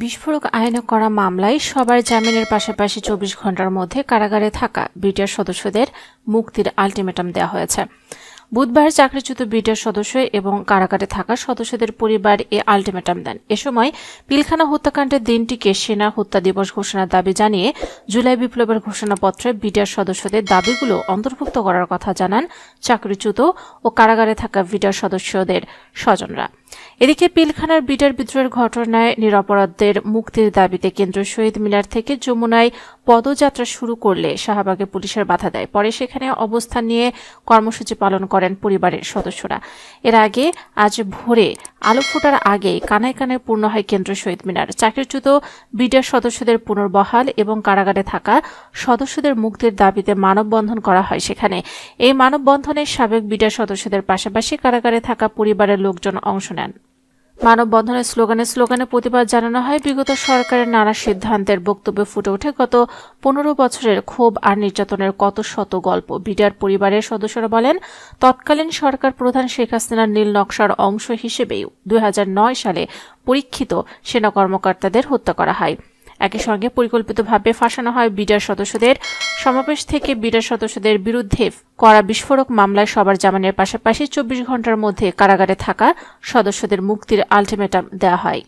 বিস্ফোরক আইনে করা মামলায় সবার জামিনের পাশাপাশি ২৪ ঘণ্টার মধ্যে কারাগারে থাকা বিটিআর সদস্যদের মুক্তির আলটিমেটাম দেওয়া হয়েছে। বুধবার চাকরিচ্যুত বিটিআর সদস্য এবং কারাগারে থাকা সদস্যদের পরিবার এ আলটিমেটাম দেন। এ সময় পিলখানা হত্যাকাণ্ডের দিনটিকে সেনা হত্যা দিবস ঘোষণার দাবি জানিয়ে জুলাই বিপ্লবের ঘোষণাপত্রে বিটিআর সদস্যদের দাবিগুলো অন্তর্ভুক্ত করার কথা জানান চাকরিচ্যুত ও কারাগারে থাকা বিটিআর সদস্যদের স্বজনরা। এদিকে পিলখানার বিটিআর বিদ্রোহের ঘটনায় নিরপরাধদের মুক্তির দাবিতে কেন্দ্রীয় শহীদ মিনার থেকে যমুনায় পদযাত্রা শুরু করলে শাহবাগে পুলিশের বাধা দেয়। পরে সেখানে অবস্থান নিয়ে কর্মসূচি পালন করেন পরিবারের সদস্যরা। এর আগে আজ ভোরে আলো ফোটার আগেই কানায় কানায় পূর্ণ হয় কেন্দ্রীয় শহীদ মিনার। চাকরিচ্যুত বিটিআর সদস্যদের পুনর্বহাল এবং কারাগারে থাকা সদস্যদের মুক্তির দাবিতে মানববন্ধন করা হয়। সেখানে এই মানববন্ধনে সাবেক বিটিআর সদস্যদের পাশাপাশি কারাগারে থাকা পরিবারের লোকজন অংশ নেন। মানববন্ধনের স্লোগানে প্রতিবাদ জানানো হয় বিগত সরকারের নানা সিদ্ধান্তের বক্তব্যে ফুটে ওঠে গত ১৫ বছরের ক্ষোভ আর নির্যাতনের কত শত গল্প। বিটিআর পরিবারের সদস্যরা বলেন, তৎকালীন সরকার প্রধান শেখ হাসিনার নীল নকশার অংশ হিসেবেই ২০০৯ সালে পরীক্ষিত সেনা কর্মকর্তাদের হত্যা করা হয়। একই সঙ্গে পরিকল্পিতভাবে ফাঁসানো হয় বিটিআর সদস্যদের। সমাবেশ থেকে বিটিআর সদস্যদের বিরুদ্ধে করা বিস্ফোরক মামলায় সবার জামিনের পাশাপাশি ২৪ ঘণ্টার মধ্যে কারাগারে থাকা সদস্যদের মুক্তির আলটিমেটাম দেওয়া হয়।